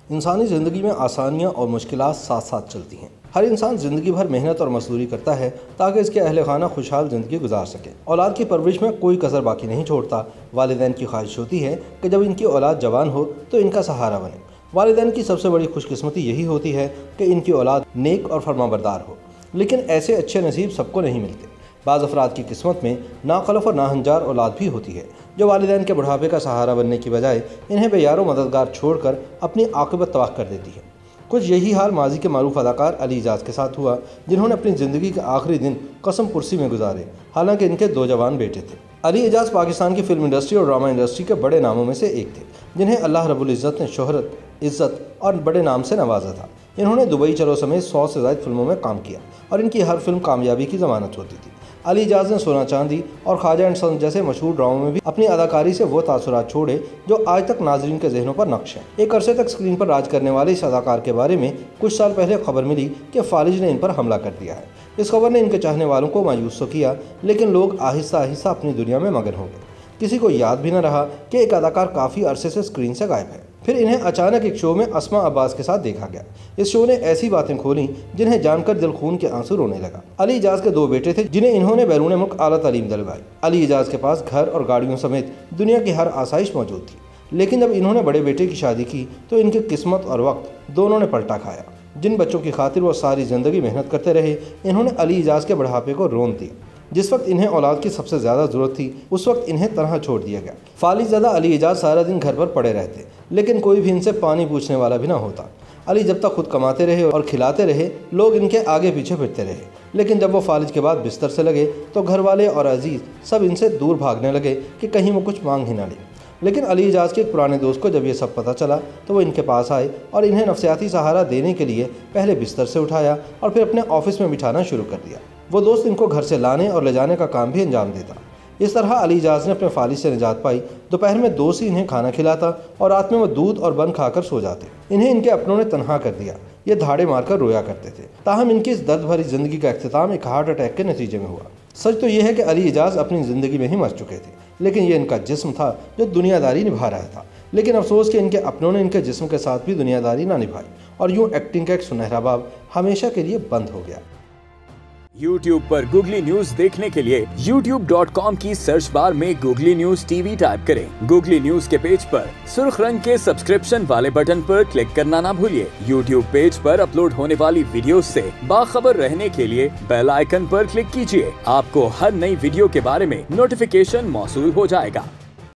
इंसानी ज़िंदगी में आसानियाँ और मुश्किलात साथ साथ चलती हैं। हर इंसान ज़िंदगी भर मेहनत और मजदूरी करता है ताकि इसके अहल खाना खुशहाल ज़िंदगी गुजार सके। औलाद की परवरिश में कोई कसर बाकी नहीं छोड़ता। वालिदैन की ख्वाहिश होती है कि जब इनकी औलाद जवान हो तो इनका सहारा बने। वालिदैन की सबसे बड़ी खुशकिस्मती यही होती है कि इनकी औलाद नेक और फरमाबरदार हो, लेकिन ऐसे अच्छे नसीब सबको नहीं मिलते। बाज़ अफराद की किस्मत में नाखलफ और नाहंजार औलाद भी होती है जो वालिदैन के बुढ़ापे का सहारा बनने की बजाय इन्हें बेयारो मददगार छोड़कर अपनी आक़िबत तबाह कर देती है। कुछ यही हाल माजी के मारूफ अदाकार अली एजाज के साथ हुआ, जिन्होंने अपनी ज़िंदगी के आखिरी दिन कसम पुरसी में गुजारे, हालांकि इनके 2 जवान बेटे थे। अली एजाज पाकिस्तान की फिल्म इंडस्ट्री और ड्रामा इंडस्ट्री के बड़े नामों में से एक थे, जिन्हें अल्लाह रब्बुल इज़्ज़त ने शोहरत, इज़्ज़त और बड़े नाम से नवाजा था। इन्होंने दुबई चलो समेत 100 से ज़ायद फिल्मों में काम किया और इनकी हर फिल्म कामयाबी की ज़मानत होती थी। अली एजाज ने सोना चांदी और ख्वाजा एंड सन्स जैसे मशहूर ड्रामों में भी अपनी अदाकारी से वो तासुरात छोड़े जो आज तक नाजरीन के जहनों पर नक्श हैं। एक अरसे तक स्क्रीन पर राज करने वाले इस अदाकार के बारे में कुछ साल पहले खबर मिली कि फालिज ने इन पर हमला कर दिया है। इस खबर ने इनके चाहने वालों को मायूस तो किया, लेकिन लोग आहिस्ता आहिस्ता अपनी दुनिया में मगन हो गए। किसी को याद भी न रहा कि एक अदाकार काफ़ी अरसे से स्क्रीन से गायब है। फिर इन्हें अचानक एक शो में अस्मा अब्बास के साथ देखा गया। इस शो ने ऐसी बातें खोली जिन्हें जानकर दिल खून के आंसू रोने लगा। अली एजाज के 2 बेटे थे जिन्हें इन्होंने बैरून मुल्क आला तालीम दिलवाई। अली एजाज के पास घर और गाड़ियों समेत दुनिया की हर आसाइश मौजूद थी, लेकिन जब इन्होंने बड़े बेटे की शादी की तो इनकी किस्मत और वक्त दोनों ने पलटा खाया। जिन बच्चों की खातिर वो सारी ज़िंदगी मेहनत करते रहे, इन्होंने अली एजाज के बुढ़ापे को रोन दिया। जिस वक्त इन्हें औलाद की सबसे ज़्यादा ज़रूरत थी, उस वक्त इन्हें तनहा छोड़ दिया गया। फालिज़दा अली एजाज सारा दिन घर पर पड़े रहते, लेकिन कोई भी इनसे पानी पूछने वाला भी ना होता। अली जब तक खुद कमाते रहे और खिलाते रहे, लोग इनके आगे पीछे फिरते रहे, लेकिन जब वो फालिज के बाद बिस्तर से लगे तो घर वाले और अजीज़ सब इनसे दूर भागने लगे कि कहीं वो कुछ मांग ही ना ले। लेकिन अली एजाज के एक पुराने दोस्त को जब ये सब पता चला तो वो इनके पास आए और इन्हें नफ्सियाती सहारा देने के लिए पहले बिस्तर से उठाया और फिर अपने ऑफिस में बिठाना शुरू कर दिया। वो दोस्त इनको घर से लाने और ले जाने का काम भी अंजाम देता। इस तरह अली एजाज ने अपने फालिज से निजात पाई। दोपहर में दोस्त ही इन्हें खाना खिलाता और रात में वो दूध और बन खाकर सो जाते। इन्हें इनके अपनों ने तनहा कर दिया। ये धाड़े मारकर रोया करते थे। ताहम इनकी इस दर्द भरी जिंदगी का अख्तिताम एक हार्ट अटैक के नतीजे में हुआ। सच तो यह है कि अली एजाज अपनी ज़िंदगी में ही मर चुके थे, लेकिन ये इनका जिस्म था जो दुनियादारी निभा रहा था। लेकिन अफसोस कि इनके अपनों ने इनके जिस्म के साथ भी दुनियादारी ना निभाई और यूँ एक्टिंग का एक सुनहरा बाब हमेशा के लिए बंद हो गया। YouTube पर गूगली न्यूज देखने के लिए youtube.com की सर्च बार में गूगली न्यूज टीवी टाइप करें। गूगली न्यूज के पेज पर सुर्ख रंग के सब्सक्रिप्शन वाले बटन पर क्लिक करना ना भूलिए। YouTube पेज पर अपलोड होने वाली वीडियोस से बाखबर रहने के लिए बेल आइकन पर क्लिक कीजिए। आपको हर नई वीडियो के बारे में नोटिफिकेशन मौसूल हो जाएगा।